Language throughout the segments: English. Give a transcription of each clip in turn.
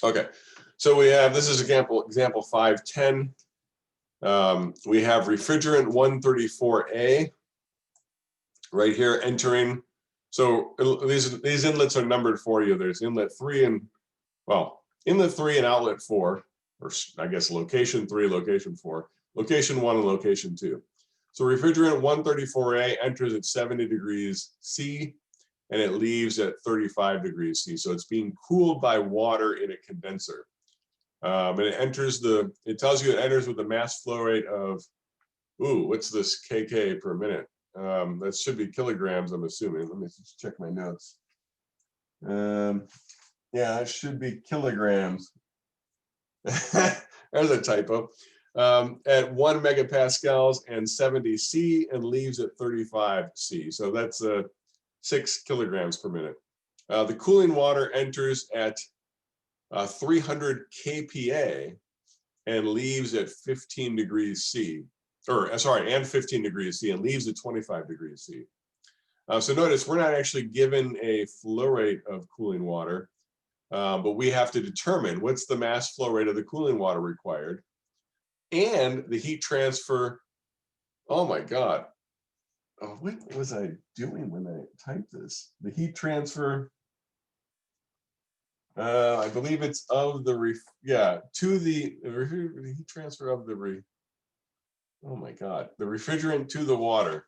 Okay, so we have, this is example 510. We have refrigerant 134A right here entering. So these inlets are numbered for you. There's inlet 3 and, well, inlet 3 and outlet 4, or I guess location 3, location 4, location 1 and location 2. So refrigerant 134A enters at 70 degrees C and it leaves at 35 degrees C. So it's being cooled by water in a condenser. And it enters it tells you it enters with a mass flow rate of, ooh, what's this kk per minute? That should be kilograms, I'm assuming. Let me just check my notes. Yeah, it should be kilograms. There's a typo. At 1 megapascals and 70 C and leaves at 35 C. So that's 6 kilograms per minute. The cooling water enters at 300 kPa and leaves at 15 degrees C. Or sorry, and 15 degrees C and leaves at 25 degrees C. So notice we're not actually given a flow rate of cooling water, but we have to determine what's the mass flow rate of the cooling water required and the heat transfer. Oh my God. Oh, what was I doing when I typed this? The heat transfer, I believe it's of the, to the heat transfer of the, oh my God, the refrigerant to the water.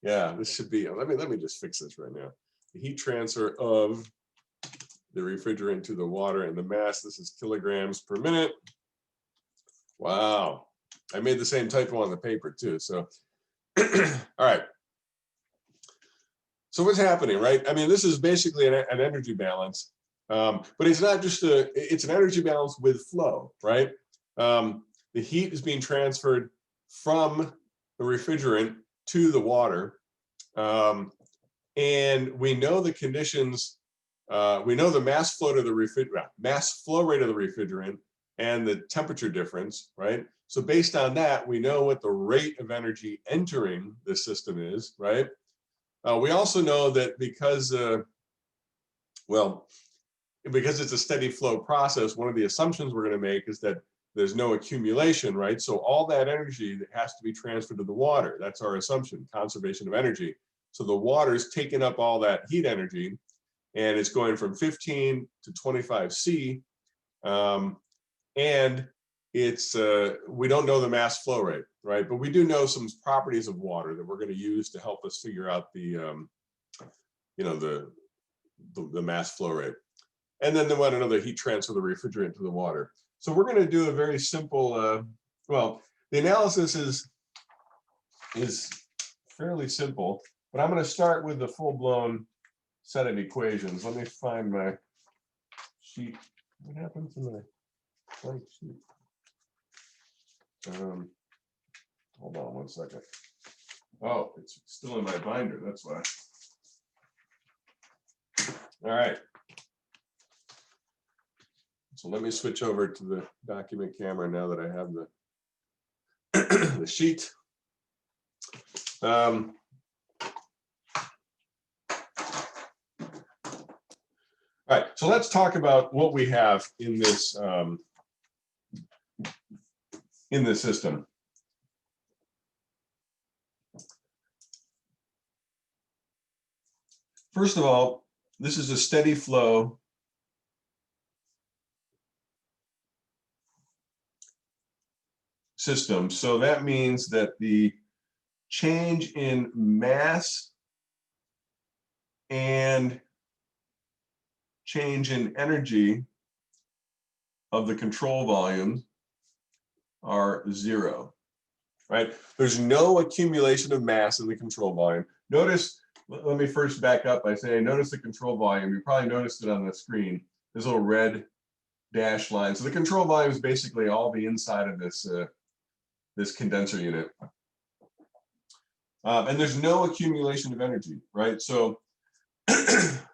Yeah, this should be, let me just fix this right now. The heat transfer of the refrigerant to the water and the mass, this is kilograms per minute. Wow, I made the same typo on the paper too, so. All right. So what's happening, right? I mean, this is basically an energy balance, but it's not just it's an energy balance with flow, right? The heat is being transferred from the refrigerant to the water. And we know the conditions, we know the mass flow to the mass flow rate of the refrigerant and the temperature difference, right? So based on that, we know what the rate of energy entering the system is, right? We also know that because it's a steady flow process, one of the assumptions we're going to make is that there's no accumulation, right? So all that energy that has to be transferred to the water, that's our assumption, conservation of energy. So the water's taking up all that heat energy and it's going from 15 to 25 C. And it's, we don't know the mass flow rate, right? But we do know some properties of water that we're going to use to help us figure out the, the mass flow rate. And then they want to know the heat transfer of the refrigerant to the water. So we're going to do a very simple, well, the analysis is fairly simple, but I'm going to start with the full-blown set of equations. Let me find my sheet. What happened to my blank sheet? Hold on one second. Oh, it's still in my binder, that's why. All right. So let me switch over to the document camera now that I have the the sheet. All right, so let's talk about what we have in this system. First of all, this is a steady flow system. So that means that the change in mass and change in energy of the control volume are 0, right? There's no accumulation of mass in the control volume. Notice, let me first back up by saying, notice the control volume. You probably noticed it on the screen. This little red dashed line. So the control volume is basically all the inside of this, this condenser unit. And there's no accumulation of energy, right? So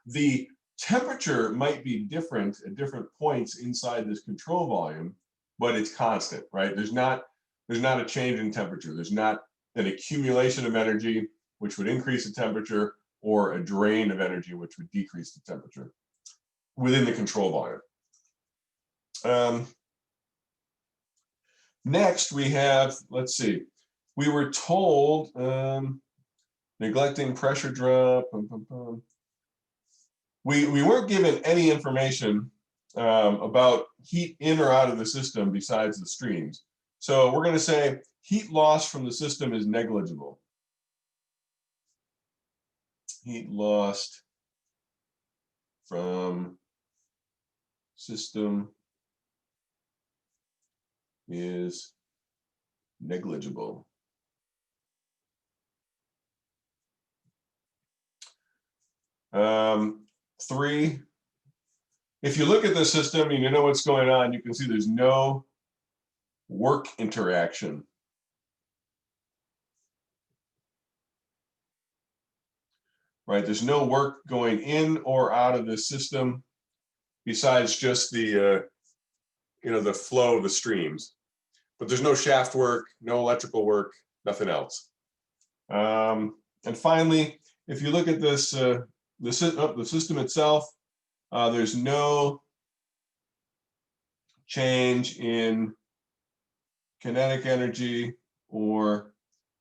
the temperature might be different at different points inside this control volume, but it's constant, right? There's not a change in temperature. There's not an accumulation of energy, which would increase the temperature, or a drain of energy, which would decrease the temperature within the control volume. Next, we have, let's see, we were told, neglecting pressure drop. We weren't given any information about heat in or out of the system besides the streams. So we're going to say heat loss from the system is negligible. Heat lost from system is negligible. Three, if you look at the system and you know what's going on, you can see there's no work interaction. Right, there's no work going in or out of the system besides just the the flow of the streams. But there's no shaft work, no electrical work, nothing else. And finally, if you look at this, the system itself, there's no change in kinetic energy or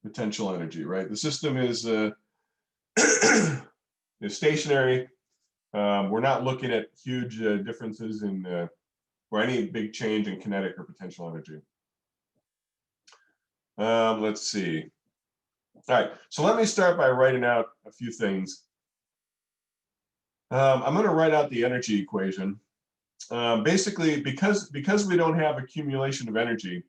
potential energy, right? The system is is stationary. We're not looking at huge differences in or any big change in kinetic or potential energy. Let's see. All right, so let me start by writing out a few things. I'm going to write out the energy equation. Basically, because we don't have accumulation of energy,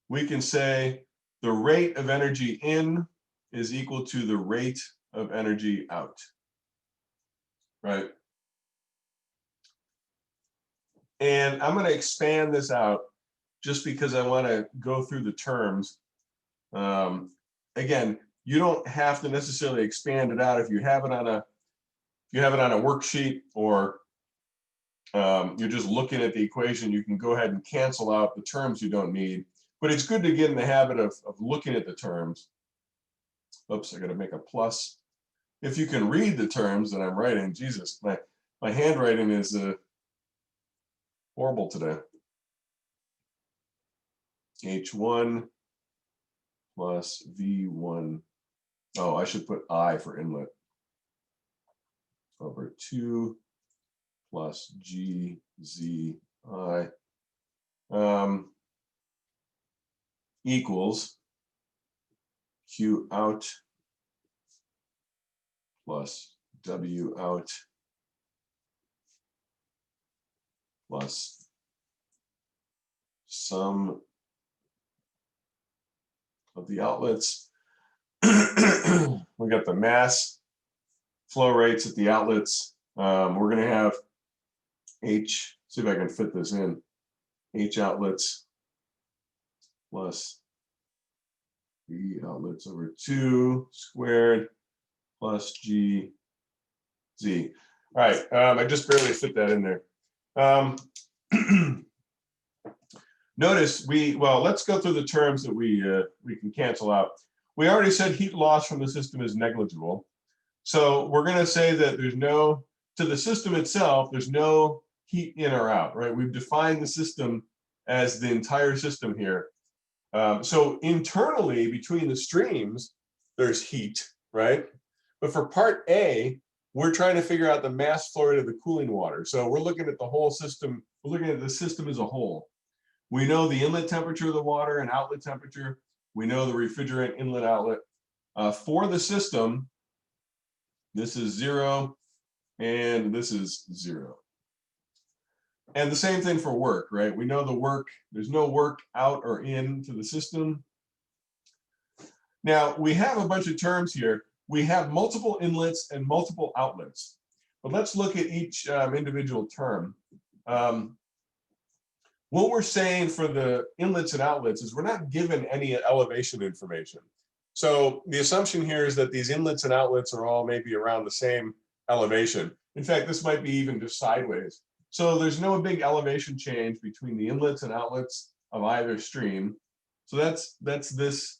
we can say the rate of energy in is equal to the rate of energy out, right? And I'm going to expand this out just because I want to go through the terms. Again, you don't have to necessarily expand it out if you have it on a worksheet, or you're just looking at the equation. You can go ahead and cancel out the terms you don't need, but it's good to get in the habit of looking at the terms. Oops, I got to make a plus. If you can read the terms that I'm writing, Jesus, my handwriting is horrible today. H1 plus V1. Oh, I should put I for inlet. Over 2 plus GZI equals Q out plus W out plus sum of the outlets. We got the mass flow rates at the outlets. We're going to have H, see if I can fit this in, H outlets plus V outlets over 2 squared plus GZ. All right, I just barely fit that in there. Notice let's go through the terms that we can cancel out. We already said heat loss from the system is negligible. So we're going to say that there's no, to the system itself, there's no heat in or out, right? We've defined the system as the entire system here. So internally between the streams, there's heat, right? But for part A, we're trying to figure out the mass flow rate of the cooling water. So we're looking at the whole system. We're looking at the system as a whole. We know the inlet temperature of the water and outlet temperature. We know the refrigerant inlet outlet. For the system, this is 0 and this is 0. And the same thing for work, right? We know the work, there's no work out or in to the system. Now, we have a bunch of terms here. We have multiple inlets and multiple outlets. But let's look at each individual term. What we're saying for the inlets and outlets is we're not given any elevation information. So the assumption here is that these inlets and outlets are all maybe around the same elevation. In fact, this might be even just sideways. So there's no big elevation change between the inlets and outlets of either stream. So that's this,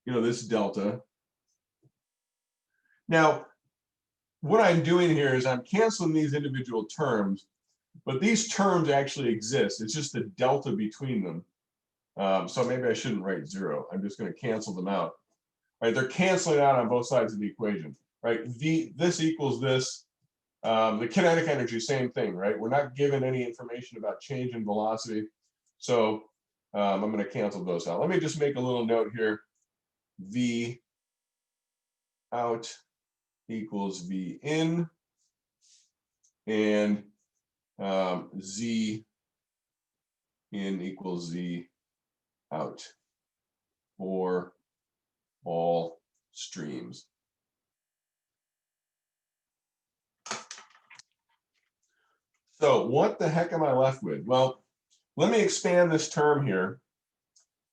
this delta. Now, what I'm doing here is I'm canceling these individual terms, but these terms actually exist. It's just the delta between them. So maybe I shouldn't write 0. I'm just going to cancel them out. Right? They're canceling out on both sides of the equation. Right? This equals this. The kinetic energy, same thing, right? We're not given any information about change in velocity. So I'm going to cancel those out. Let me just make a little note here. V out equals V in, and Z in equals Z out for all streams. So what the heck am I left with? Well, let me expand this term here.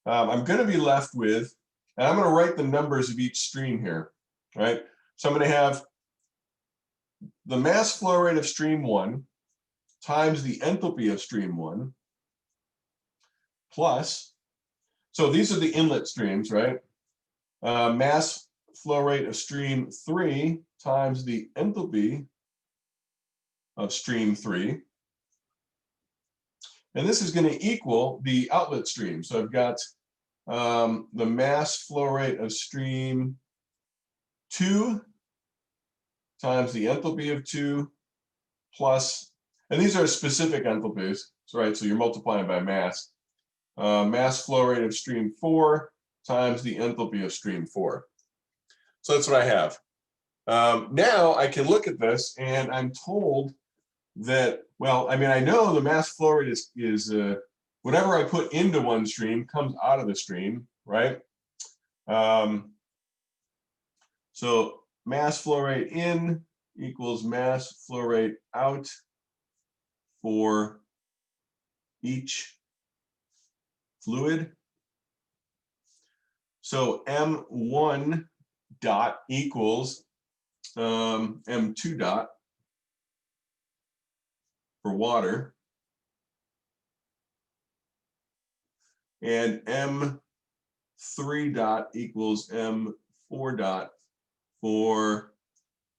I'm going to be left with, and I'm going to write the numbers of each stream here, right? So I'm going to have the mass flow rate of stream 1 times the enthalpy of stream 1 plus, so these are the inlet streams, right? Mass flow rate of stream 3 times the enthalpy of stream 3. And this is going to equal the outlet stream. So I've got the mass flow rate of stream 2 times the enthalpy of 2 plus, and these are specific enthalpies, right? So you're multiplying by mass. Mass flow rate of stream 4 times the enthalpy of stream 4. So that's what I have. Now I can look at this and I'm told that, well, I mean, I know the mass flow rate is whatever I put into one stream comes out of the stream, right? So mass flow rate in equals mass flow rate out for each fluid. So M1 dot equals M2 dot for water, and M3 dot equals M4 dot for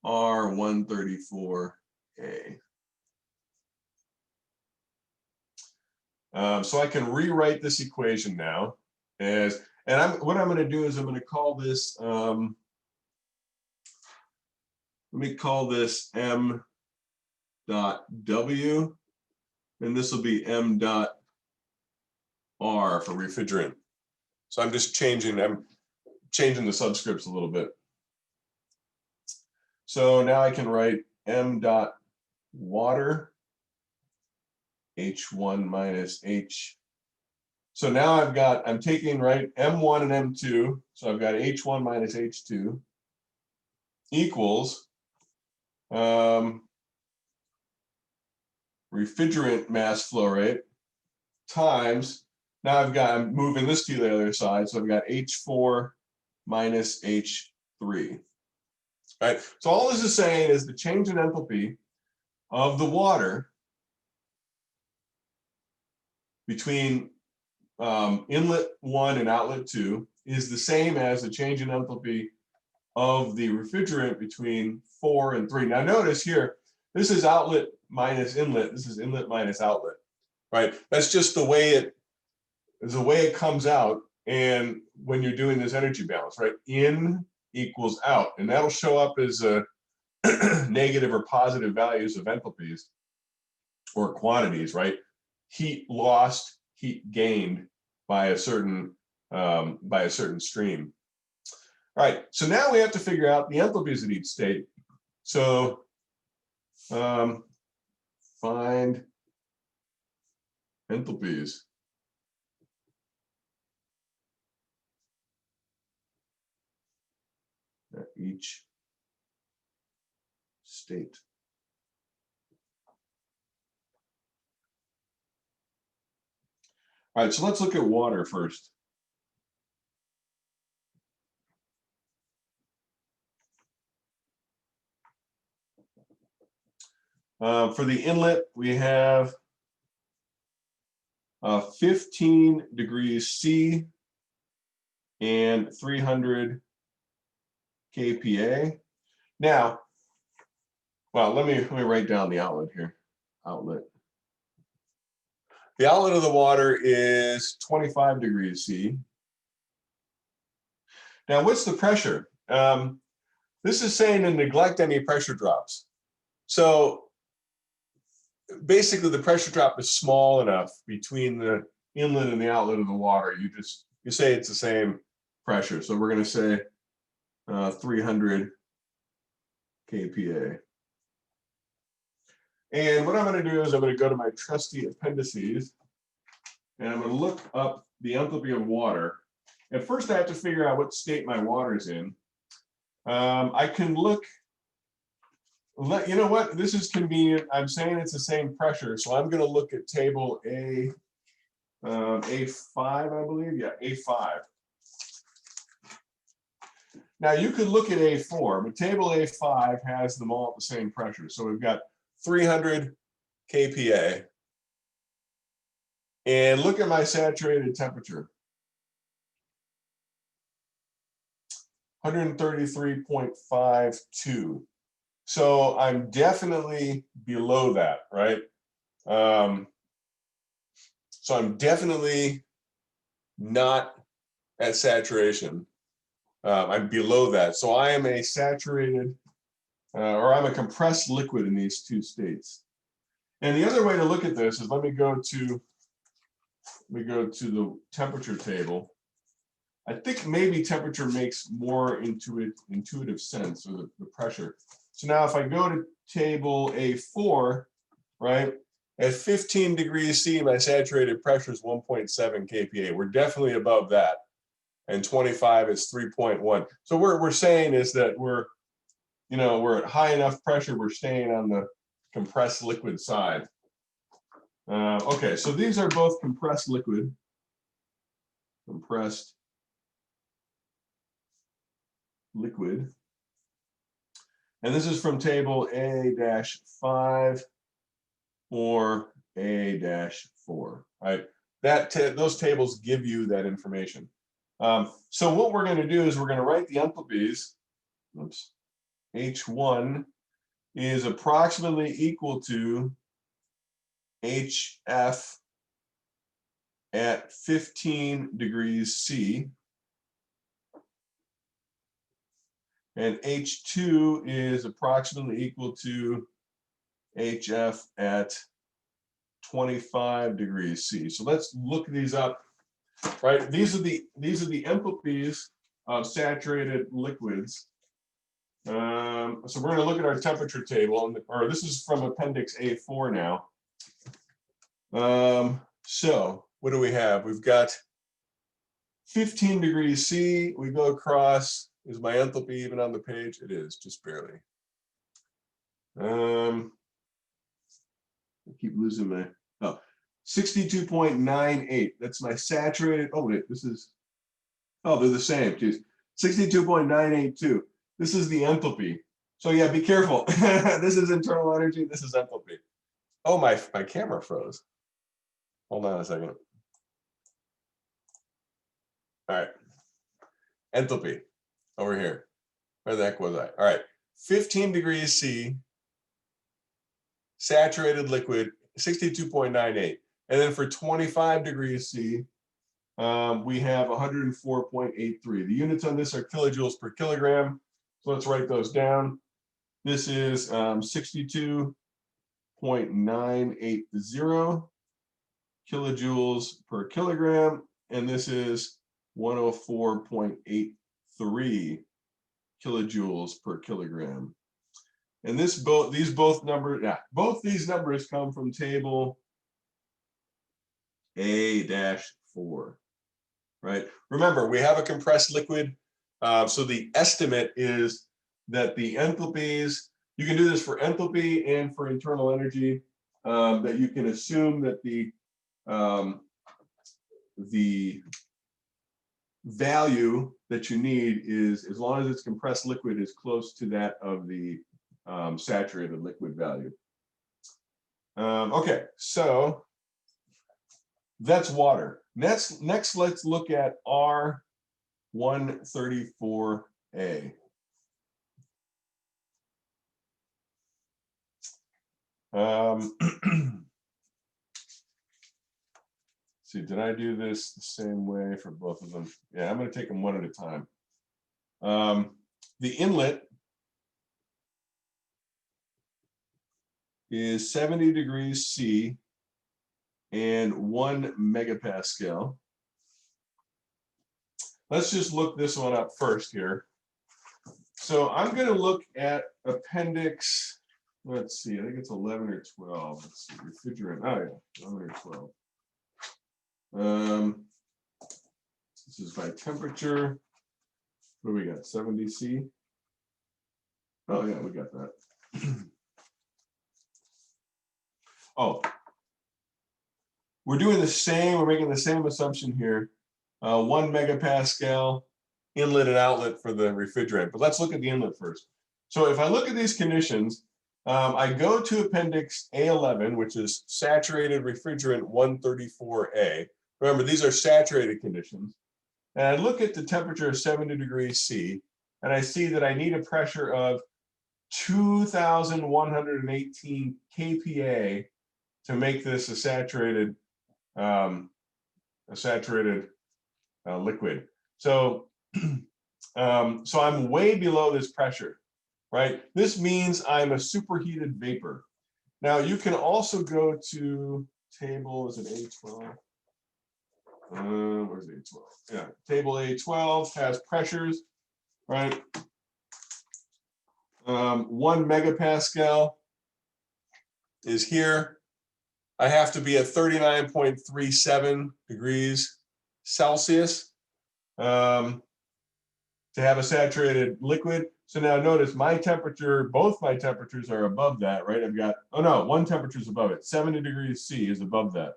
R134A. So I can rewrite this equation now as, and what I'm going to do is I'm going to call this, let me call this M dot W, and this will be M dot R for refrigerant. So I'm just changing the subscripts a little bit. So now I can write M dot water, H1 minus H. So now I'm taking, right, M1 and M2. So I've got H1 minus H2 equals refrigerant mass flow rate times, now I'm moving this to the other side, so I've got H4 minus H3. Right? So all this is saying is the change in enthalpy of the water between inlet 1 and outlet 2 is the same as the change in enthalpy of the refrigerant between 4 and 3. Now notice here, this is outlet minus inlet, this is inlet minus outlet, right? That's just the way it comes out, and when you're doing this energy balance, right? In equals out, and that'll show up as negative or positive values of enthalpies or quantities, right? Heat lost, heat gained by a certain stream. All right, so now we have to figure out the enthalpies at each state. So find enthalpies at each state. All right, so let's look at water first. For the inlet, we have 15 degrees C and 300 kPa. Now, well, let me write down the outlet here. Outlet The outlet of the water is 25 degrees C. Now, what's the pressure? This is saying to neglect any pressure drops. So basically, the pressure drop is small enough between the inlet and the outlet of the water. You say it's the same pressure. So we're going to say 300 kPa. And what I'm going to do is I'm going to go to my trusty appendices, and I'm going to look up the enthalpy of water. And first, I have to figure out what state my water is in. I can look. You know what? This is convenient. I'm saying it's the same pressure, so I'm going to look at table A5, I believe. Yeah, A5. Now you could look at A4, but table A5 has them all at the same pressure. So we've got 300 kPa. And look at my saturated temperature. 133.52. So I'm definitely below that, right? So I'm definitely not at saturation. I'm below that. So I am a saturated, or I'm a compressed liquid in these two states. And the other way to look at this is, let me go to the temperature table. I think maybe temperature makes more intuitive sense, or the pressure. So now if I go to table A4, right, at 15 degrees C, my saturated pressure is 1.7 kPa. We're definitely above that. And 25 is 3.1. So what we're saying is that we're at high enough pressure, we're staying on the compressed liquid side. Okay, so these are both compressed liquid. Compressed liquid. And this is from table A-5 or A-4, right? Those tables give you that information. So what we're going to do is we're going to write the enthalpies. Oops. H1 is approximately equal to HF at 15 degrees C. And H2 is approximately equal to HF at 25 degrees C. So let's look these up, right? These are the enthalpies of saturated liquids. So we're going to look at our temperature table, or this is from Appendix A4 now. So what do we have? We've got 15 degrees C. We go across. Is my enthalpy even on the page? It is, just barely. I keep losing my, 62.98. That's my saturated. Oh, wait, they're the same. Geez. 62.982. This is the enthalpy. So yeah, be careful. This is internal energy. This is enthalpy. Oh, my camera froze. Hold on a second. All right. Enthalpy over here. Where the heck was I? All right. 15 degrees C, saturated liquid, 62.98. And then for 25 degrees C, we have 104.83. The units on this are kilojoules per kilogram. So let's write those down. This is 62.980 kilojoules per kilogram. And this is 104.83 kilojoules per kilogram. And both these numbers come from table A-4, right? Remember, we have a compressed liquid, so the estimate is that the enthalpies, you can do this for enthalpy and for internal energy, that you can assume that the value that you need is, as long as it's compressed liquid, is close to that of the saturated liquid value. Okay, so that's water. Next, let's look at R134A. see, did I do this the same way for both of them? Yeah, I'm going to take them one at a time. The inlet is 70 degrees C and 1 megapascal. Let's just look this one up first here. So I'm going to look at appendix, let's see, I think it's 11 or 12. Let's see, refrigerant. Oh yeah, 11 or 12. This is by temperature. What do we got? 70 C. Oh yeah, we got that. Oh, we're doing the same. We're making the same assumption here. 1 megapascal inlet and outlet for the refrigerant. But let's look at the inlet first. So if I look at these conditions, I go to appendix A11, which is saturated refrigerant 134A. Remember, these are saturated conditions. And I look at the temperature of 70 degrees C, and I see that I need a pressure of 2,118 kPa to make this a saturated liquid. So, so I'm way below this pressure, right? This means I'm a superheated vapor. Now you can also go to table, is it A12? Where's A12? Yeah, table A12 has pressures, right? 1 megapascal is here. I have to be at 39.37 degrees Celsius to have a saturated liquid. So now notice my temperature, both my temperatures are above that, right? I've got, oh no, one temperature is above it. 70 degrees C is above that.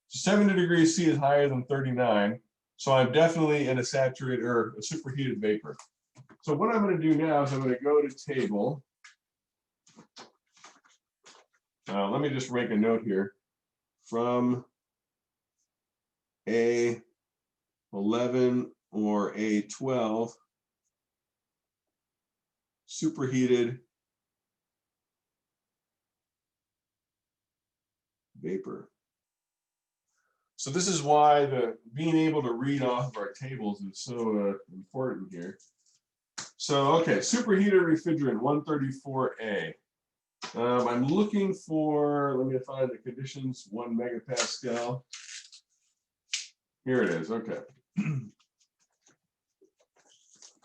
So 70 degrees C is higher than 39. So I'm definitely in a saturated or a superheated vapor. So what I'm going to do now is I'm going to go to table. Let me just make a note here. From A11 or A12, superheated vapor. So this is why being able to read off of our tables is so important here. So, okay, superheated refrigerant 134A. I'm looking for, let me find the conditions, 1 megapascal. Here it is, okay.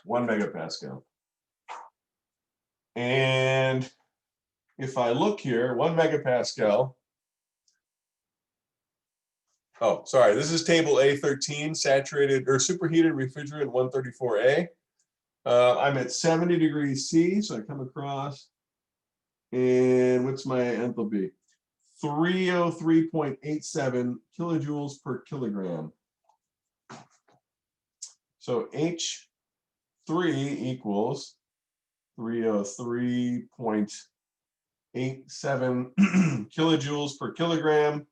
1 megapascal. And if I look here, 1 megapascal. Oh, sorry, this is table A13, saturated or superheated refrigerant 134A. I'm at 70 degrees C, so I come across, and what's my enthalpy? 303.87 kilojoules per kilogram. So H3 equals 303.87 kilojoules per kilogram,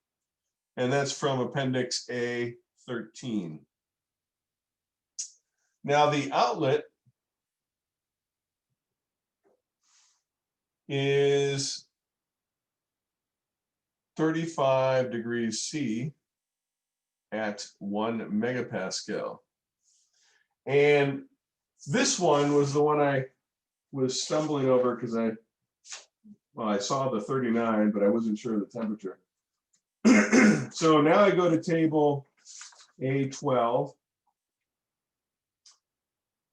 and that's from appendix A13. Now the outlet is 35 degrees C at 1 megapascal. And this one was the one I was stumbling over because I saw the 39, but I wasn't sure of the temperature. So now I go to table A12.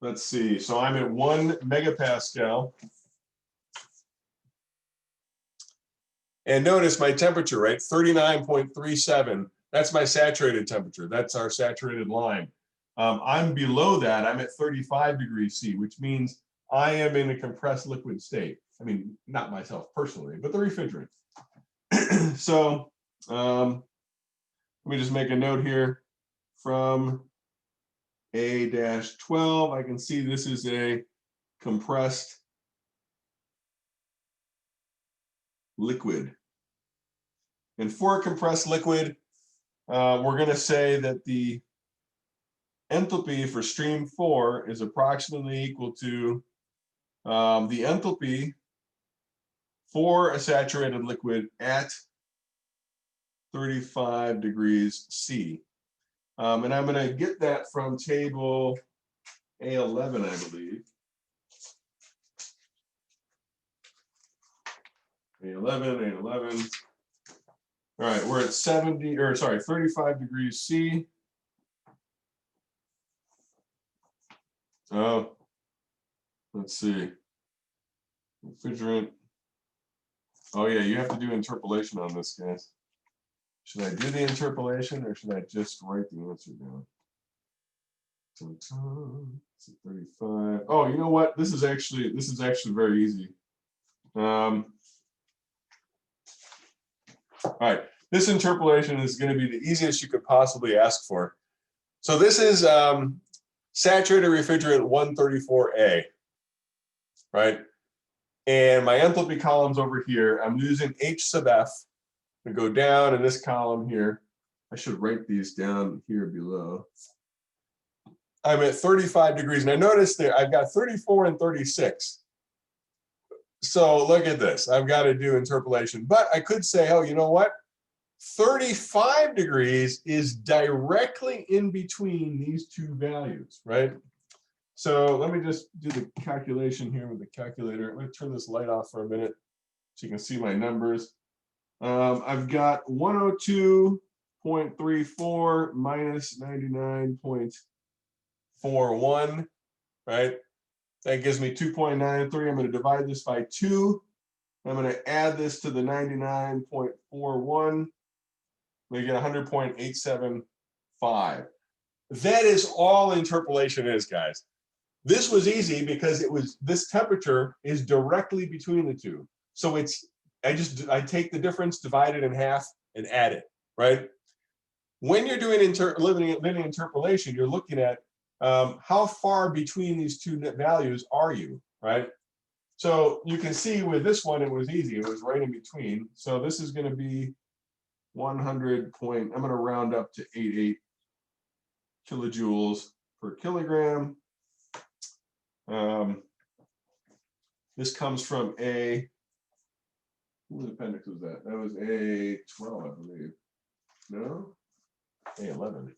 Let's see, so I'm at 1 megapascal. And notice my temperature, right? 39.37. That's my saturated temperature. That's our saturated line. I'm below that. I'm at 35 degrees C, which means I am in a compressed liquid state. I mean, not myself personally, but the refrigerant. So let me just make a note here. From A-12, I can see this is a compressed liquid. And for a compressed liquid, we're going to say that the enthalpy for stream 4 is approximately equal to the enthalpy for a saturated liquid at 35 degrees C. And I'm going to get that from table A11, I believe. A11. All right, we're at 35 degrees C. Oh, let's see. Refrigerant. Oh yeah, you have to do interpolation on this, guys. Should I do the interpolation or should I just write the answer down? It's at 35. Oh, you know what? This is actually very easy. All right, this interpolation is going to be the easiest you could possibly ask for. So this is saturated refrigerant 134A, right? And my enthalpy column's over here. I'm using H sub F to go down in this column here. I should write these down here below. I'm at 35 degrees. Now notice there, I've got 34 and 36. So look at this. I've got to do interpolation. But I could say, oh, you know what? 35 degrees is directly in between these two values, right? So let me just do the calculation here with the calculator. Let me turn this light off for a minute so you can see my numbers. I've got 102.34 minus 99.41, right? That gives me 2.93. I'm going to divide this by 2. I'm going to add this to the 99.41. We get 100.875. That is all interpolation is, guys. This was easy because this temperature is directly between the two. So I take the difference, divide it in half, and add it, right? When you're doing linear interpolation, you're looking at how far between these two values are you, right? So you can see with this one, it was easy. It was right in between. So this is going to be 100 point, I'm going to round up to 88 kilojoules per kilogram. This comes from what appendix was that? That was A12, I believe. No? A11.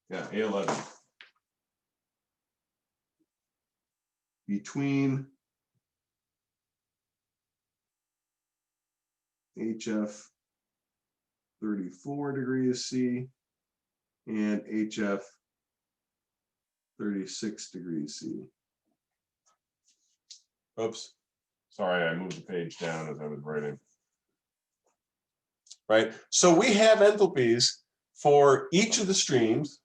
Yeah, A11. Between HF 34 degrees C and HF 36 degrees C. Oops. Sorry, I moved the page down as I was writing. Right? So we have enthalpies for each of the streams.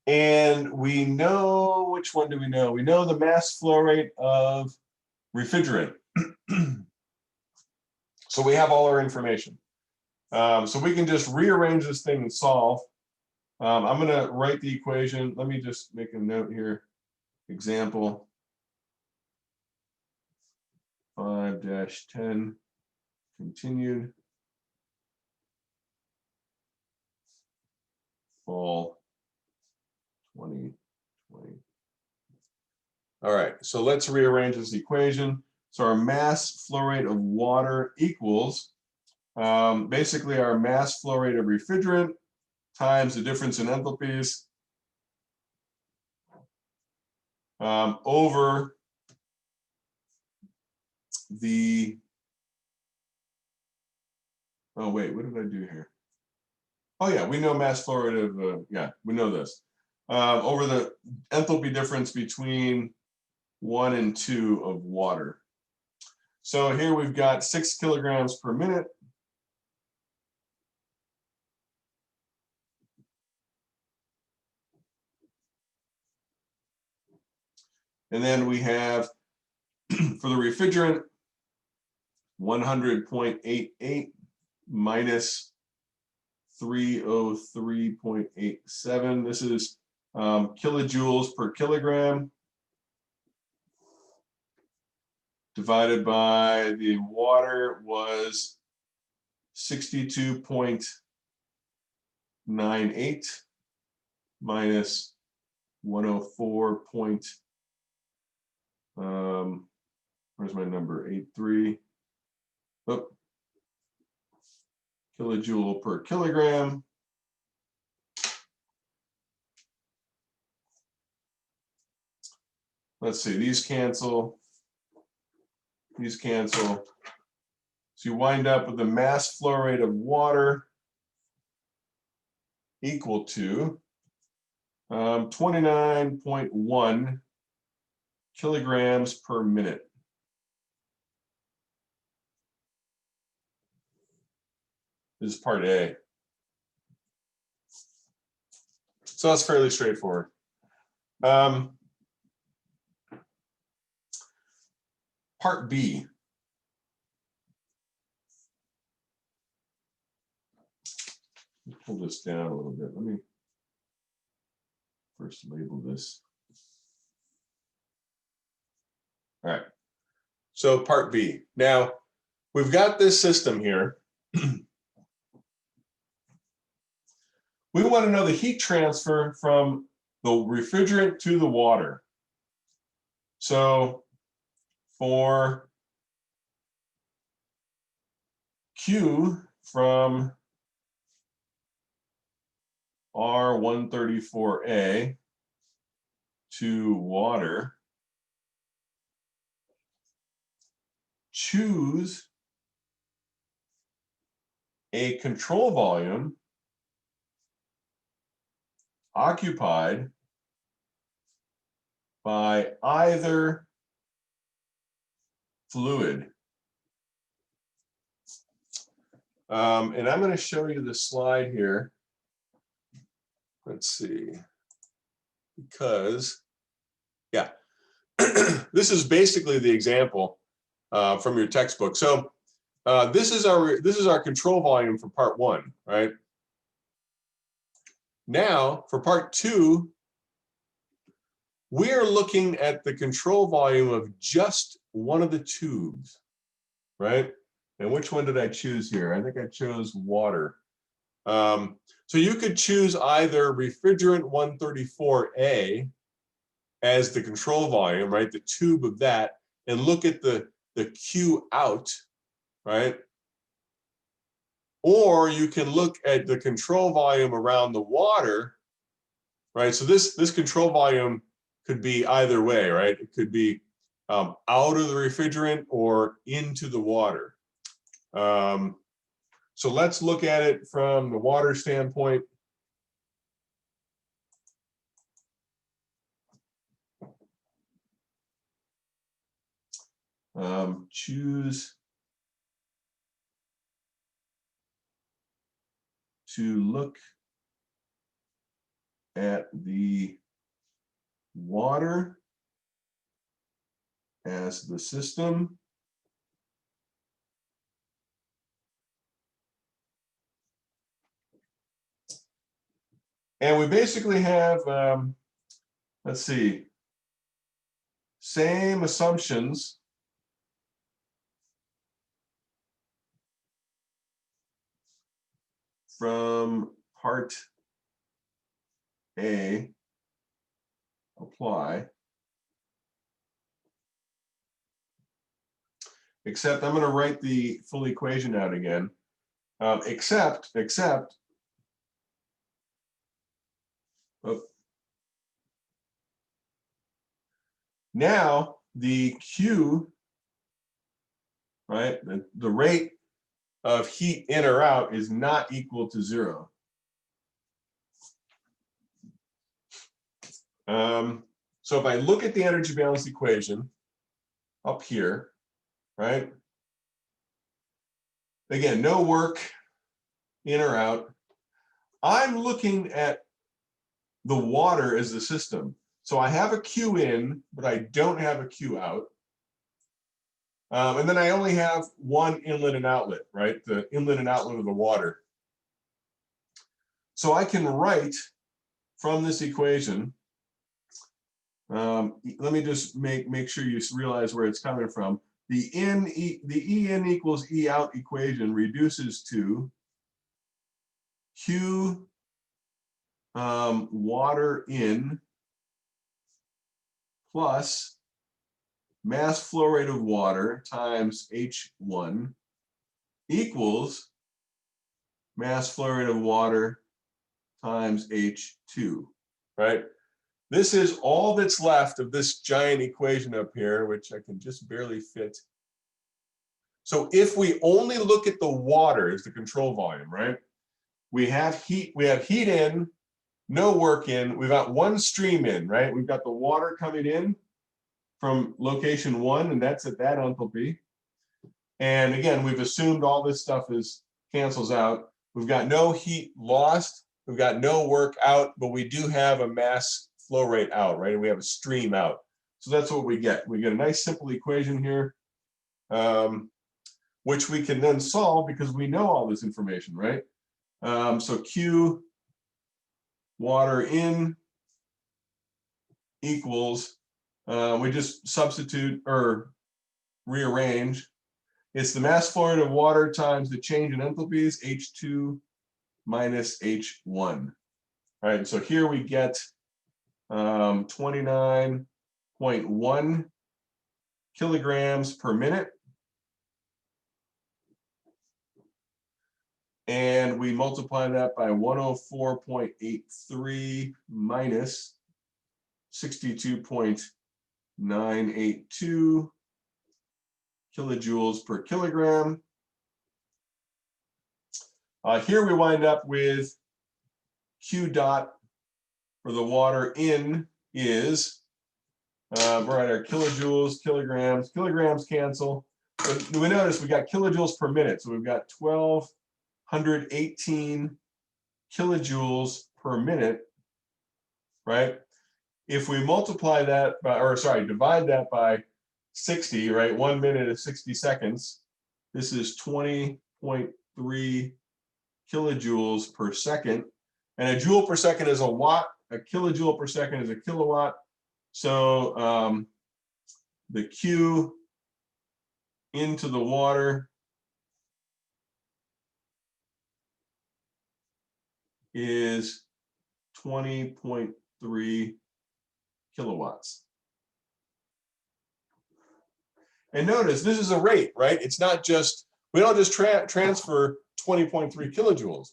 And we know, which one do we know? We know the mass flow rate of refrigerant. So we have all our information. So we can just rearrange this thing and solve. I'm going to write the equation. Let me just make a note here. Example 5-10 continued. Fall 2020. All right, so let's rearrange this equation. So our mass flow rate of water equals basically our mass flow rate of refrigerant times the difference in enthalpies over the, oh wait, what did I do here? Oh yeah, we know mass flow rate of, yeah, we know this. Over the enthalpy difference between 1 and 2 of water. So here we've got 6 kilograms per minute. And then we have, for the refrigerant, 100.88 minus 303.87. This is kilojoules per kilogram divided by the water was 62.98 minus 104. where's my number? 83. Oh, kilojoule per kilogram. Let's see, these cancel. These cancel. So you wind up with the mass flow rate of water equal to 29.1 kilograms per minute. This is part A. So that's fairly straightforward. Part B. Pull this down a little bit. Let me first label this. All right. So part B. Now, we've got this system here. We want to know the heat transfer from the refrigerant to the water. So for Q from R134A to water, choose a control volume occupied by either fluid. And I'm going to show you the slide here. Let's see. Because, yeah, this is basically the example from your textbook. So this is our control volume for part 1, right? Now for part 2, we are looking at the control volume of just one of the tubes, right? And which one did I choose here? I think I chose water. So you could choose either refrigerant 134A as the control volume, right? The tube of that, and look at the Q out, right? Or you can look at the control volume around the water, right? So this control volume could be either way, right? It could be out of the refrigerant or into the water. So let's look at it from the water standpoint. Choose to look at the water as the system. And we basically have, let's see, same assumptions from part A apply, except I'm going to write the full equation out again, except, oh, now the Q, right, the rate of heat in or out is not equal to 0. So if I look at the energy balance equation up here, right? Again, no work in or out. I'm looking at the water as the system. So I have a Q in, but I don't have a Q out. And then I only have one inlet and outlet, right? The inlet and outlet of the water. So I can write from this equation, let me just make sure you realize where it's coming from. The EN equals E out equation reduces to Q water in plus mass flow rate of water times H1 equals mass flow rate of water times H2, right? This is all that's left of this giant equation up here, which I can just barely fit. So if we only look at the water as the control volume, right? We have heat in, no work in, we've got one stream in, right? We've got the water coming in from location 1, and that's at that enthalpy. And again, we've assumed all this stuff cancels out. We've got no heat lost, we've got no work out, but we do have a mass flow rate out, right? And we have a stream out. So that's what we get. We get a nice simple equation here, which we can then solve because we know all this information, right? So Q water in equals, we just substitute or rearrange. It's the mass flow rate of water times the change in enthalpies, H2 minus H1. All right, so here we get 29.1 kilograms per minute. And we multiply that by 104.83 minus 62.982 kilojoules per kilogram. Here we wind up with Q dot for the water in is, we're at our kilojoules, kilograms. Kilograms cancel. But we notice we got kilojoules per minute. So we've got 1,218 kilojoules per minute, right? If we multiply that by, or sorry, divide that by 60, right? 1 minute is 60 seconds. This is 20.3 kilojoules per second. And a joule per second is a watt. A kilojoule per second is a kilowatt. So the Q into the water is 20.3 kilowatts. And notice this is a rate, right? It's not just, we don't just transfer 20.3 kilojoules.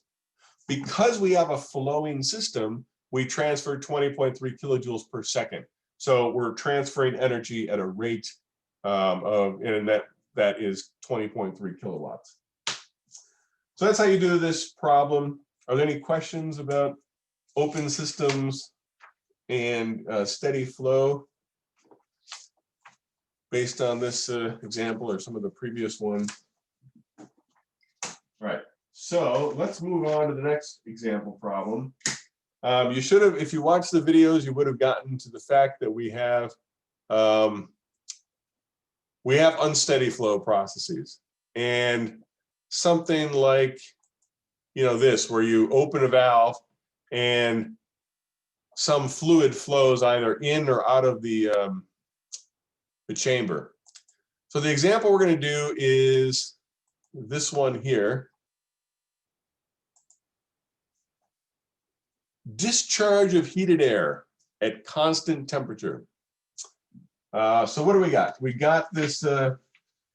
Because we have a flowing system, we transfer 20.3 kilojoules per second. So we're transferring energy at a rate and that is 20.3 kilowatts. So that's how you do this problem. Are there any questions about open systems and steady flow based on this example or some of the previous ones? All right, so let's move on to the next example problem. You should have, if you watched the videos, you would have gotten to the fact that we have unsteady flow processes, and something like, you know, this, where you open a valve and some fluid flows either in or out of the chamber. So the example we're going to do is this one here. Discharge of heated air at constant temperature. So what do we got? We got this, and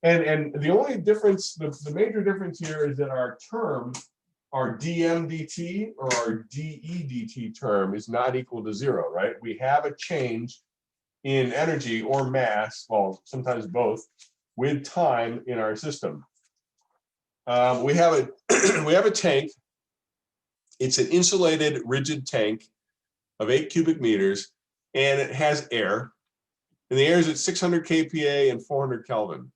the only difference, the major difference here is that our term, our dm dt or our de dt term is not equal to 0, right? We have a change in energy or mass, well, sometimes both, with time in our system. We have a tank. It's an insulated rigid tank of 8 cubic meters, and it has air. And the air is at 600 kPa and 400 Kelvin.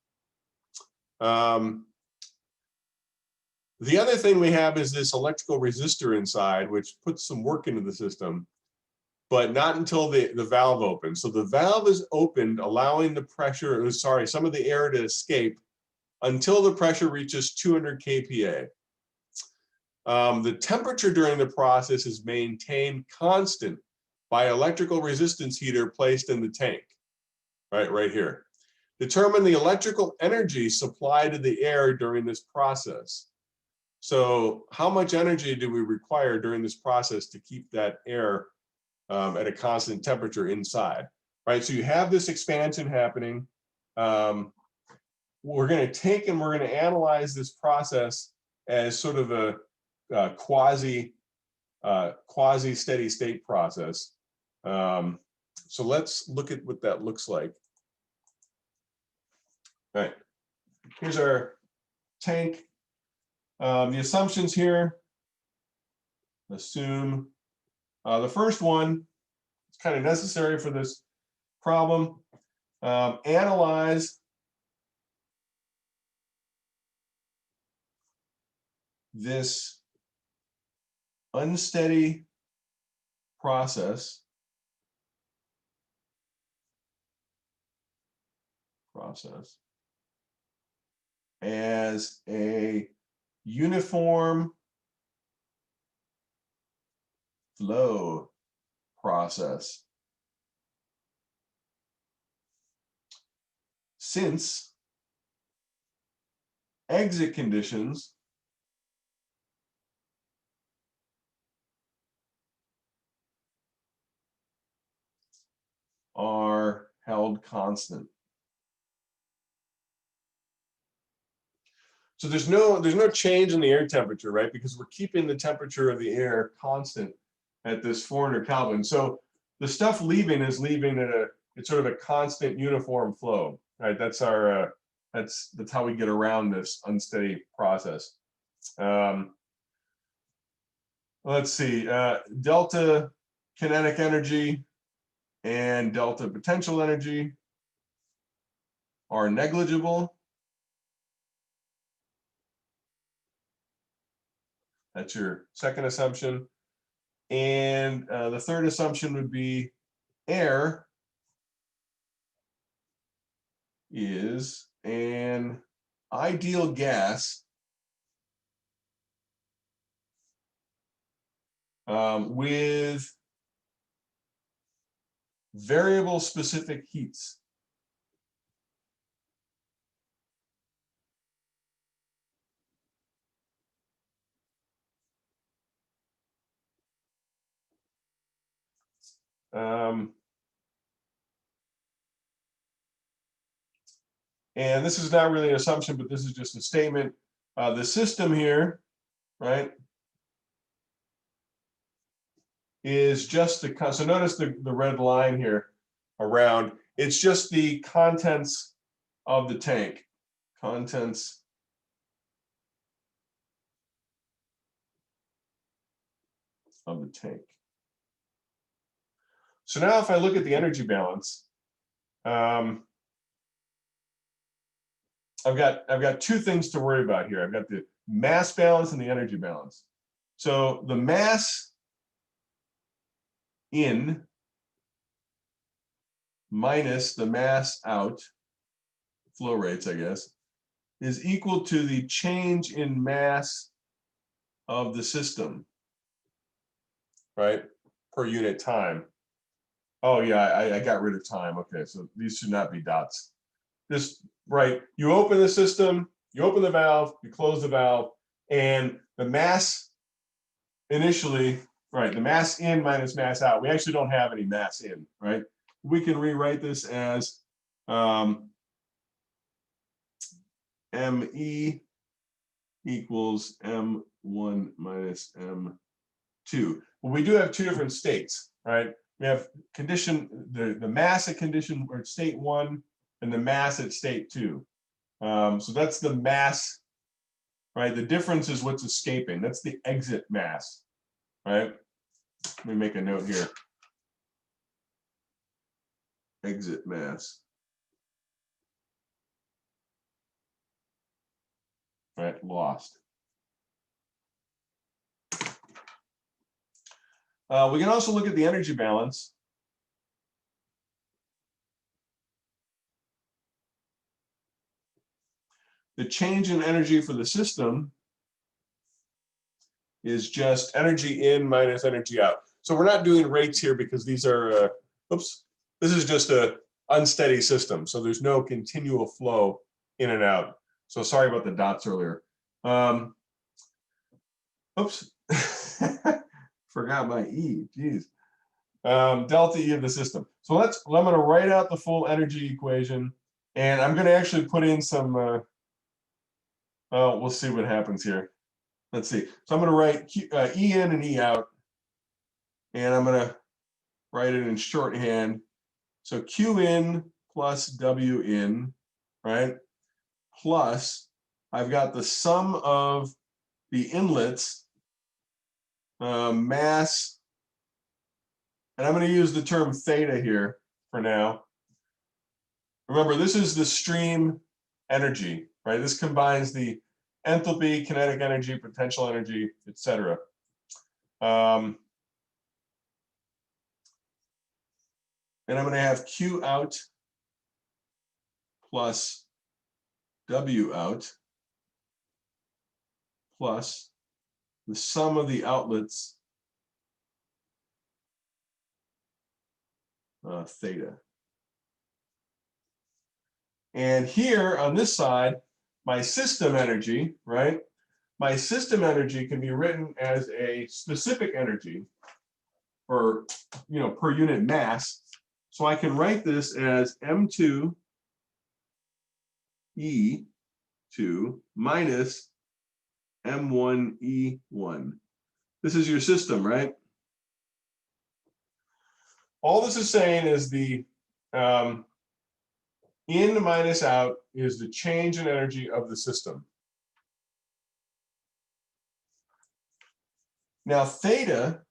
The other thing we have is this electrical resistor inside, which puts some work into the system, but not until the valve opens. So the valve is opened, allowing the pressure, some of the air to escape until the pressure reaches 200 kPa. The temperature during the process is maintained constant by electrical resistance heater placed in the tank, right here. Determine the electrical energy supplied to the air during this process. So how much energy do we require during this process to keep that air at a constant temperature inside, right? So you have this expansion happening. we're going to take and we're going to analyze this process as sort of a quasi steady state process. So let's look at what that looks like. All right, here's our tank. The assumptions here, assume the first one, it's kind of necessary for this problem. Analyze this unsteady process as a uniform flow process, since exit conditions are held constant. So there's no change in the air temperature, right? Because we're keeping the temperature of the air constant at this 400 Kelvin. So the stuff leaving is leaving at it's sort of a constant uniform flow, right? That's our that's how we get around this unsteady process. Let's see, delta kinetic energy and delta potential energy are negligible. That's your second assumption. And the third assumption would be air is an ideal gas with variable specific heats. And this is not really an assumption, but this is just a statement. The system here, right, is just the, so notice the red line here around, it's just the contents of the tank. Contents of the tank. So now if I look at the energy balance, I've got two things to worry about here. I've got the mass balance and the energy balance. So the mass in minus the mass out, flow rates, I guess, is equal to the change in mass of the system, right, per unit time. Oh yeah, I got rid of time. Okay, so these should not be dots. Just, right, you open the system, you open the valve, you close the valve, and the mass initially, right, the mass in minus mass out, we actually don't have any mass in, right? We can rewrite this as ME equals M1 minus M2. Well, we do have two different states, right? We have condition, the mass at condition or state 1 and the mass at state 2. So that's the mass, right? The difference is what's escaping. That's the exit mass, right? Let me make a note here. Exit mass. Right, lost. We can also look at the energy balance. The change in energy for the system is just energy in minus energy out. So we're not doing rates here because these are, oops, this is just a unsteady system. So there's no continual flow in and out. So sorry about the dots earlier. Oops, forgot my E, geez. Delta E of the system. So I'm gonna write out the full energy equation And I'm going to actually put in some, we'll see what happens here. Let's see. So I'm going to write E in and E out. And I'm going to write it in shorthand. So Q in plus W in, right? Plus, I've got the sum of the inlets, mass, and I'm going to use the term theta here for now. Remember, this is the stream energy, right? This combines the enthalpy, kinetic energy, potential energy, etc. And I'm going to have Q out plus W out plus the sum of the outlets, theta. And here on this side, my system energy, right? My system energy can be written as a specific energy, or per unit mass. So I can write this as M2 E2 minus M1 E1. This is your system, right? All this is saying is the in minus out is the change in energy of the system. Now theta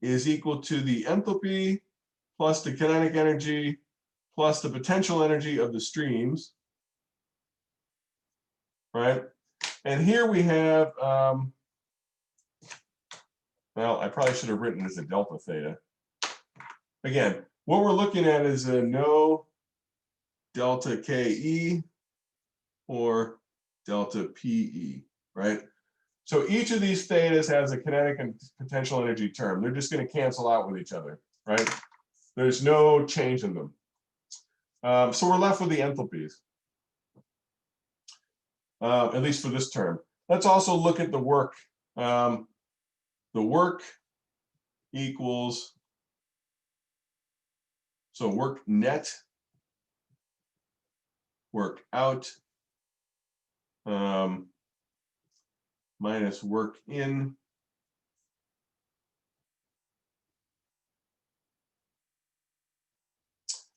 is equal to the enthalpy plus the kinetic energy plus the potential energy of the streams, right? And here we have, well, I probably should have written as a delta theta. Again, what we're looking at is a no delta KE or delta PE, right? So each of these thetas has a kinetic and potential energy term. They're just going to cancel out with each other, right? There's no change in them. So we're left with the enthalpies, at least for this term. Let's also look at the work. The work equals, so work net, work out, minus work in.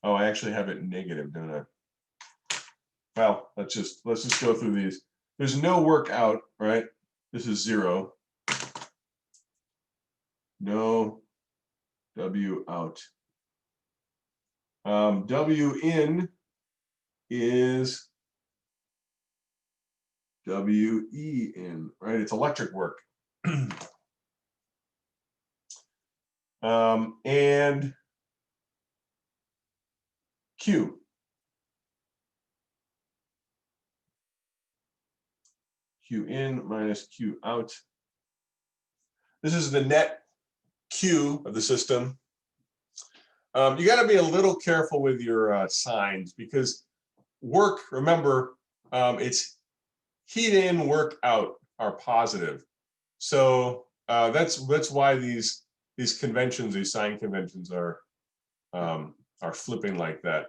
Oh, I actually have it negative, don't I? Well, let's just go through these. There's no work out, right? This is 0. No W out. W in is WE in, right? It's electric work. And Q. Q in minus Q out. This is the net Q of the system. You got to be a little careful with your signs, because work, remember, it's heat in, work out are positive. So that's why these conventions, these sign conventions are flipping like that.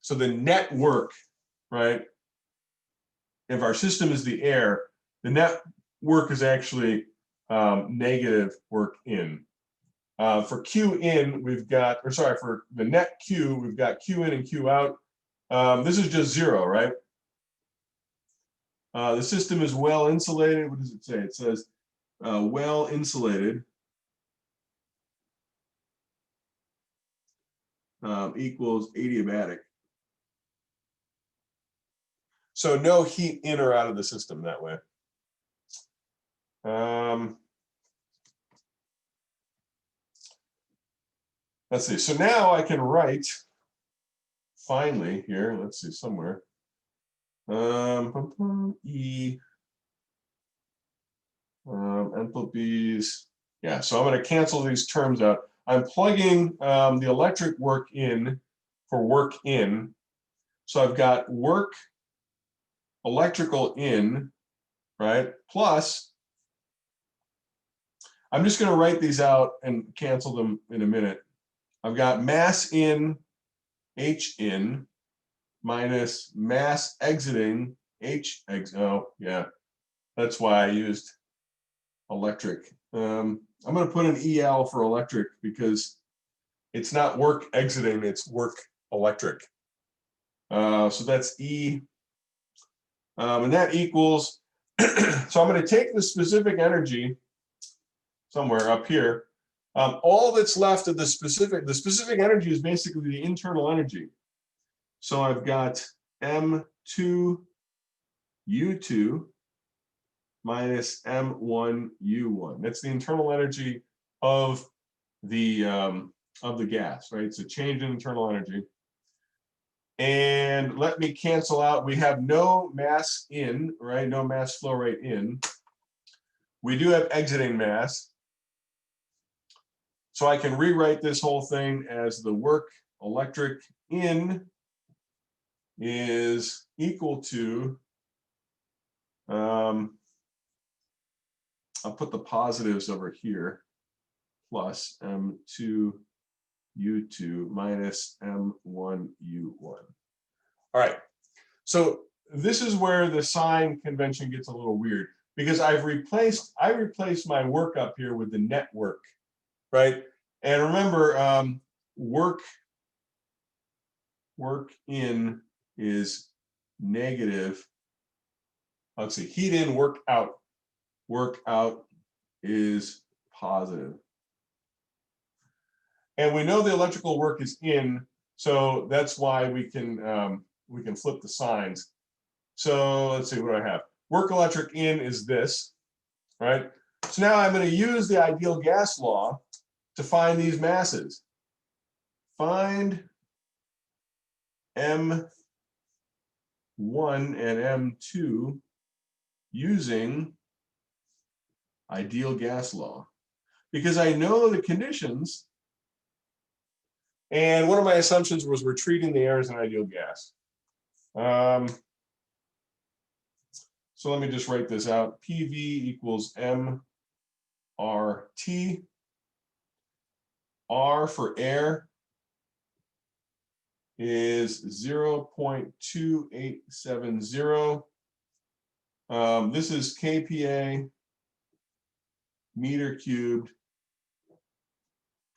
So the net work, right? If our system is the air, the net work is actually negative work in. For Q in, we've got, or sorry, for the net Q, we've got Q in and Q out. This is just 0, right? The system is well insulated. What does it say? It says well insulated equals adiabatic. So no heat in or out of the system that way. Let's see. So now I can write, finally here, let's see somewhere. E enthalpies. Yeah, so I'm going to cancel these terms out. I'm plugging the electric work in for work in. So I've got work electrical in, right? Plus, I'm just going to write these out and cancel them in a minute. I've got mass in, H in, minus mass exiting oh yeah, that's why I used electric. I'm going to put an EL for electric because it's not work exiting, it's work electric. So that's E, and that equals, so I'm going to take the specific energy somewhere up here. All that's left of the specific energy is basically the internal energy. So I've got M2 U2 minus M1 U1. That's the internal energy of the gas, right? It's a change in internal energy. And let me cancel out. We have no mass in, right? No mass flow rate in. We do have exiting mass. So I can rewrite this whole thing as the work electric in is equal to, I'll put the positives over here, plus M2 U2 minus M1 U1. All right, so this is where the sign convention gets a little weird because I replaced my work up here with the net work, right? And remember, work in is negative. Let's see, heat in, work out. Work out is positive. And we know the electrical work is in, so that's why we can flip the signs. So let's see what I have. Work electric in is this, right? So now I'm going to use the ideal gas law to find these masses. Find M1 and M2 using ideal gas law, because I know the conditions, and one of my assumptions was we're treating the air as an ideal gas. So let me just write this out. PV equals MRT. R for air is 0.2870. This is kPa meter cubed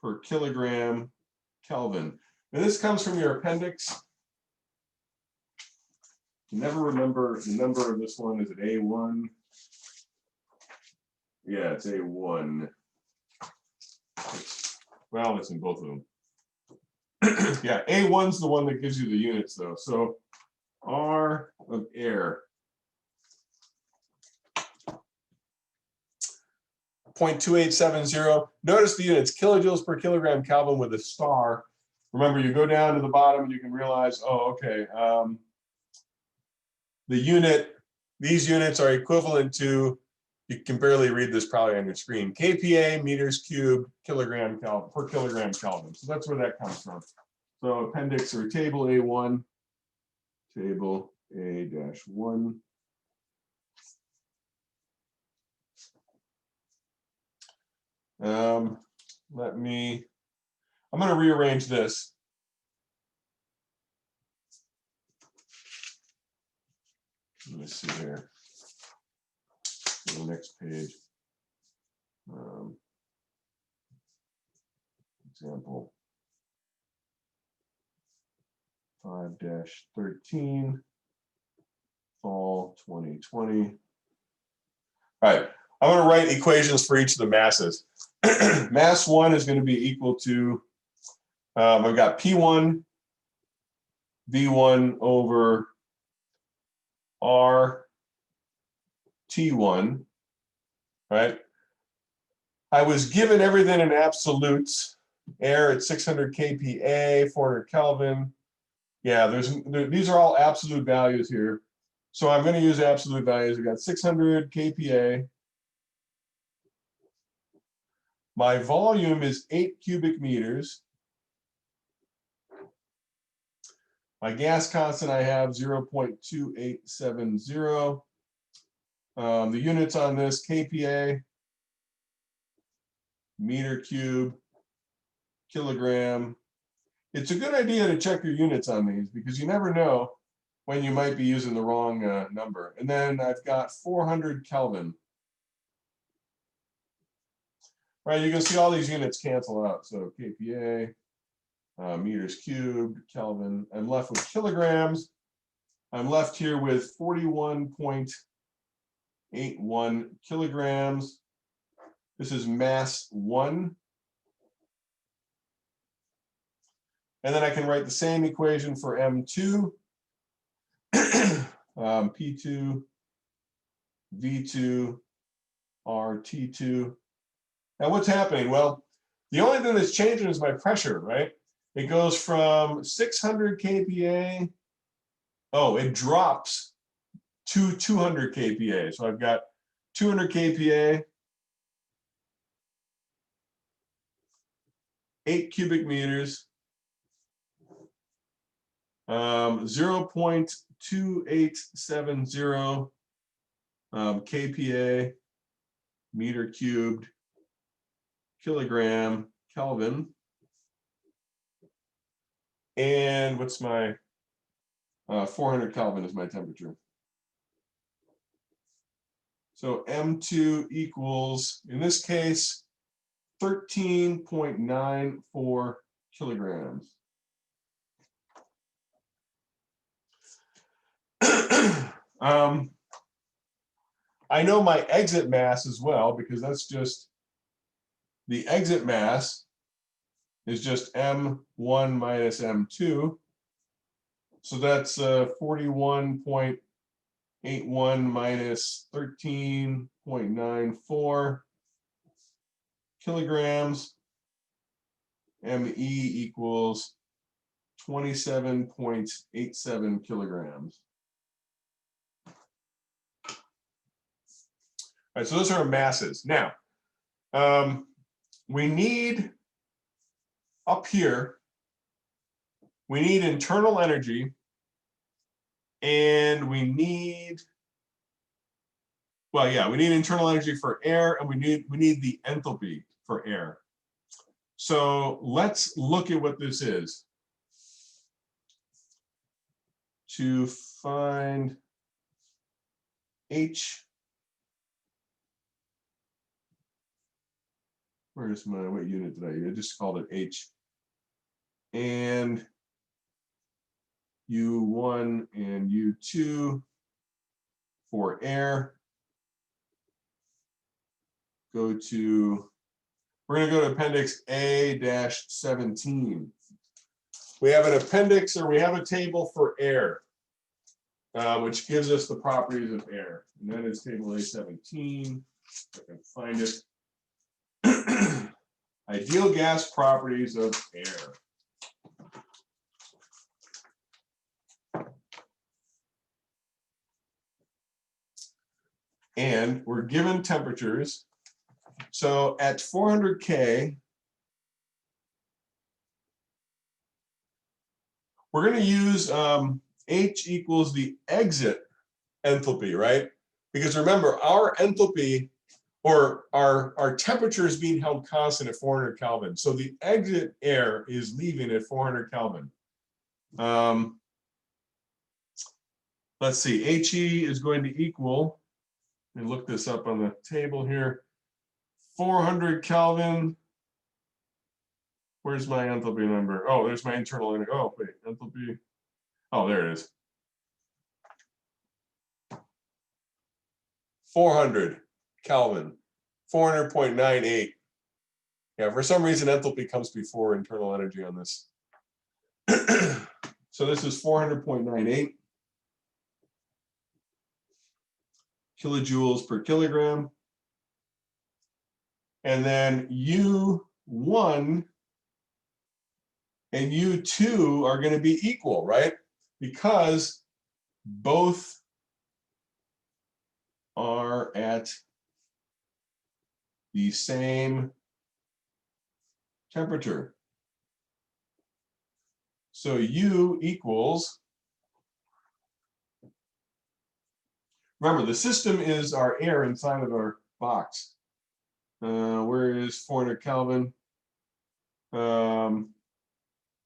per kilogram Kelvin. And this comes from your appendix. You never remember the number of this one. Is it A1? Yeah, it's A1. Well, it's in both of them. Yeah, A1's the one that gives you the units though. So R of air. 0.2870. Notice the units, kilojoules per kilogram Kelvin with a star. Remember, you go down to the bottom and you can realize, oh, okay, these units are equivalent to, you can barely read this probably on your screen, kPa meters cubed kilogram Kelvin per kilogram Kelvin. So that's where that comes from. So appendix or table A1, table A-1. I'm going to rearrange this. Let me see here. The next page. Example 5-13, fall 2020. All right, I'm going to write equations for each of the masses. Mass 1 is going to be equal to, I've got P1 V1 over R T1, right? I was given everything in absolutes. Air at 600 kPa, 400 Kelvin. Yeah, these are all absolute values here. So I'm going to use absolute values. We've got 600 kPa. My volume is 8 cubic meters. My gas constant I have 0.2870. The units on this, kPa, meter cube, kilogram, it's a good idea to check your units on these because you never know when you might be using the wrong number. And then I've got 400 Kelvin. Right, you can see all these units cancel out. So kPa, meters cubed, Kelvin. I'm left with kilograms. I'm left here with 41.81 kilograms. This is mass 1. And then I can write the same equation for M2, P2, V2, RT2. Now what's happening? Well, the only thing that's changing is my pressure, right? It goes from 600 kPa. Oh, it drops to 200 kPa. So I've got 200 kPa, 8 cubic meters, 0.2870 kPa, meter cubed, kilogram, Kelvin. And what's my 400 Kelvin is my temperature. So M2 equals, in this case, 13.94 kilograms. I know my exit mass as well because that's just, the exit mass is just M1 minus M2. So that's 41.81 minus 13.94 kilograms. ME equals 27.87 kilograms. All right, so those are our masses. Now, we need up here, we need internal energy, and we need, well, yeah, we need internal energy for air, and we need the enthalpy for air. So let's look at what this is. To find H, where's my, what unit did I use? I just called it H. And U1 and U2 for air. Go to, we're going to go to appendix A-17. We have an appendix, or we have a table for air, which gives us the properties of air. And that is table A-17. If I can find it. Ideal gas properties of air. And we're given temperatures. So at 400 K, we're going to use H equals the exit enthalpy, right? Because remember, our enthalpy, or our temperature, is being held constant at 400 Kelvin. So the exit air is leaving at 400 Kelvin. Let's see, HE is going to equal, and look this up on the table here, 400 Kelvin. Where's my enthalpy number? Oh, there's my internal energy. Oh, wait, enthalpy. Oh, there it is. 400 Kelvin, 400.98. Yeah, for some reason, enthalpy comes before internal energy on this. So this is 400.98 kilojoules per kilogram. And then U1 and U2 are going to be equal, right? Because both are at the same temperature. So U equals, remember, the system is our air inside of our box. Where is 400 Kelvin?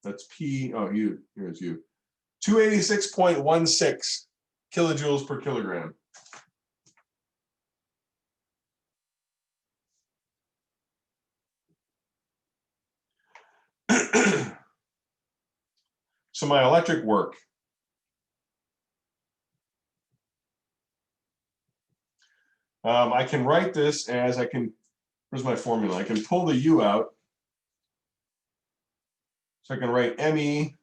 That's P, oh, U, here's U. 286.16 kilojoules per kilogram. So my electric work. I can write this as where's my formula? I can pull the U out. So I can write ME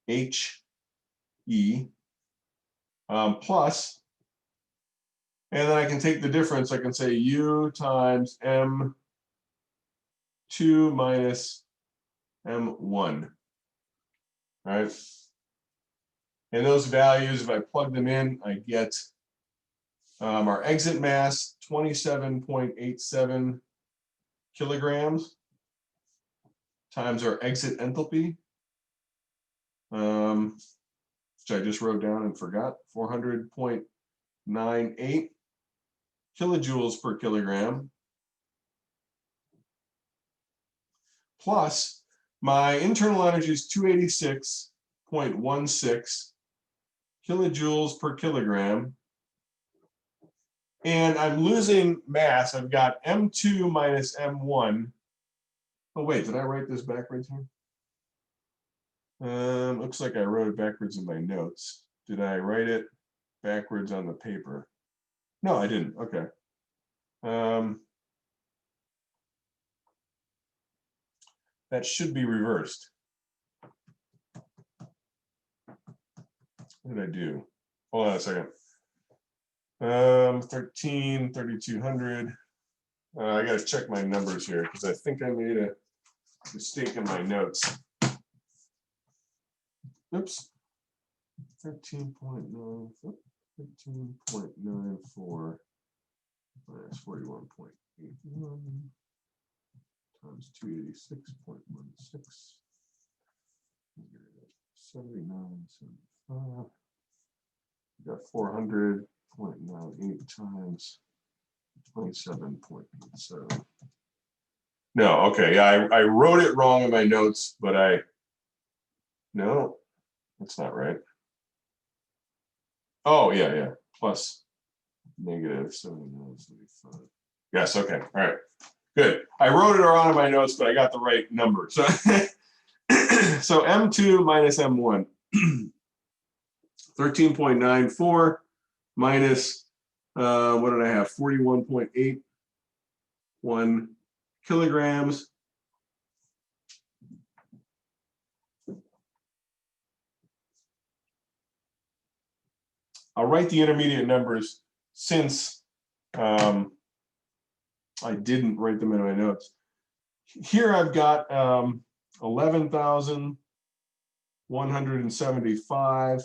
HE plus, and then I can take the difference. I can say U times M2 minus M1, right? And those values, if I plug them in, I get our exit mass, 27.87 kilograms, times our exit enthalpy, which I just wrote down and forgot, 400.98 kilojoules per kilogram, plus my internal energy is 286.16 kilojoules per kilogram. And I'm losing mass. I've got M2 minus M1. Oh, wait, did I write this backwards here? Looks like I wrote it backwards in my notes. Did I write it backwards on the paper? No, I didn't. Okay. That should be reversed. What did I do? Hold on a second. 3,200. I got to check my numbers here because I think I made a mistake in my notes. Oops. 13.9, 13.94 minus 41.81 times 286.16. 79.75. We got 400.98 times 27.87. No, okay, yeah, I wrote it wrong in my notes, but no, that's not right. Oh, yeah, plus negative 79.75. Yes, okay, all right, good. I wrote it wrong in my notes, but I got the right number. So, so M2 minus M1, 13.94 minus, what did I have? 41.81 kilograms. I'll write the intermediate numbers since I didn't write them in my notes. Here I've got 11,175.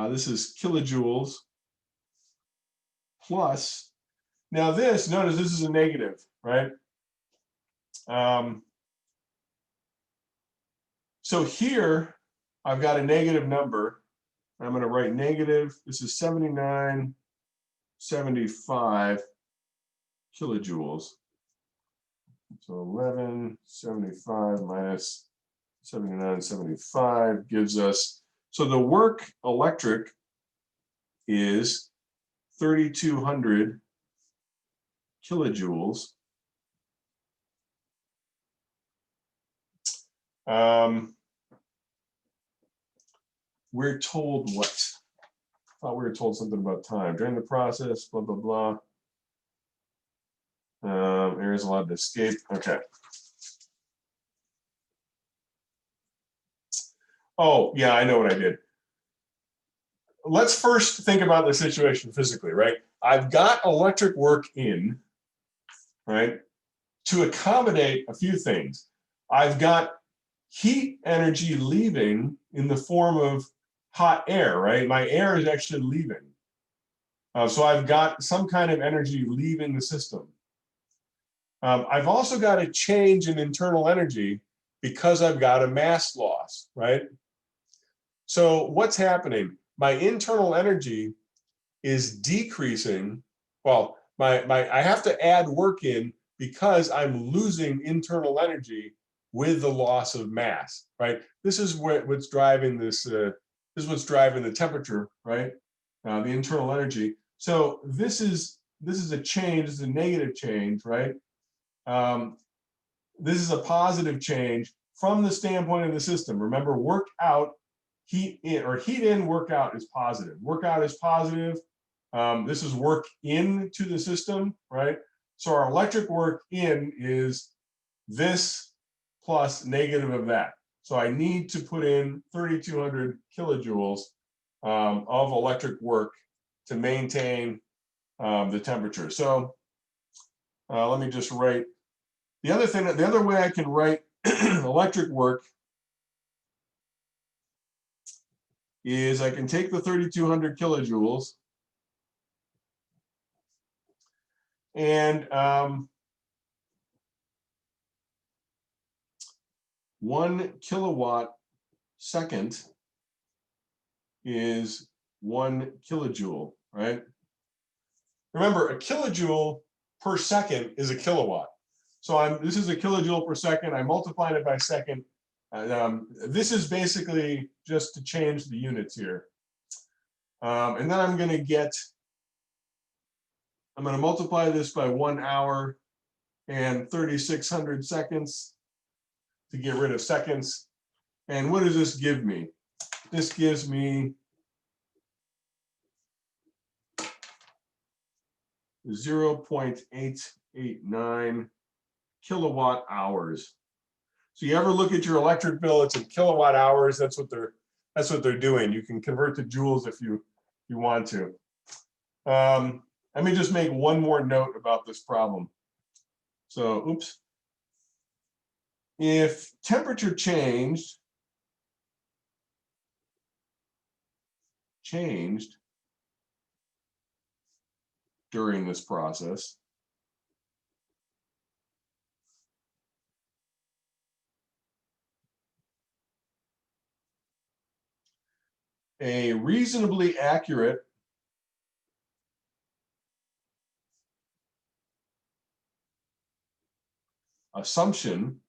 This is kilojoules plus. Now this, notice this is a negative, right? So here I've got a negative number. I'm going to write negative. This is 79.75 kilojoules. So 1175 minus 79.75 gives us, so the work electric is 3,200 kilojoules. We're told what? I thought we were told something about time. During the process, blah, blah, blah. Areas allowed to escape. Okay. Oh, yeah, I know what I did. Let's first think about the situation physically, right? I've got electric work in, right, to accommodate a few things. I've got heat energy leaving in the form of hot air, right? My air is actually leaving. So I've got some kind of energy leaving the system. I've also got a change in internal energy because I've got a mass loss, right? So what's happening? My internal energy is decreasing. Well, I have to add work in because I'm losing internal energy with the loss of mass, right? This is what's driving this. This is what's driving the temperature, right? The internal energy. So this is a change. This is a negative change, right? This is a positive change from the standpoint of the system. Remember, work out, heat in, or heat in, work out is positive. Work out is positive. This is work into the system, right? So our electric work in is this plus negative of that. So I need to put in 3,200 kilojoules of electric work to maintain the temperature. So let me just write the other way I can write electric work is I can take the 3,200 kilojoules and 1 kilowatt second is 1 kilojoule, right? Remember, a kilojoule per second is a kilowatt. So this is a kilojoule per second. I multiply it by second. This is basically just to change the units here. And then I'm going to multiply this by 1 hour and 3,600 seconds to get rid of seconds. And what does this give me? This gives me 0.889 kilowatt hours. So you ever look at your electric bill, it's in kilowatt hours. That's what they're doing. You can convert to joules if you want to. Let me just make one more note about this problem. So, oops. If temperature changed during this process, a reasonably accurate assumption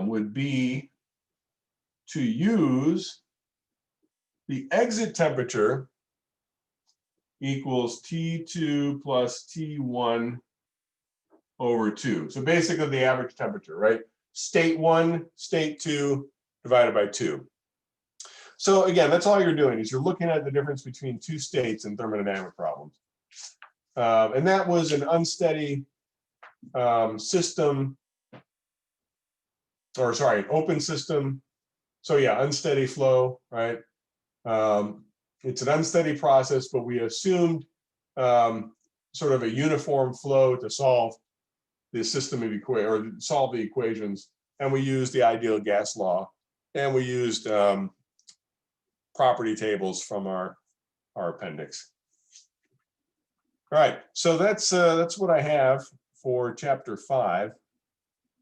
would be to use the exit temperature equals T2 plus T1 over 2. So basically the average temperature, right? State 1, state 2 divided by 2. So again, that's all you're doing is you're looking at the difference between two states in thermodynamic problems. And that was an unsteady system, or sorry, an open system. So yeah, unsteady flow, right? It's an unsteady process, but we assumed sort of a uniform flow to solve the system of or solve the equations. And we used the ideal gas law, and we used property tables from our appendix. All right, so that's what I have for chapter 5.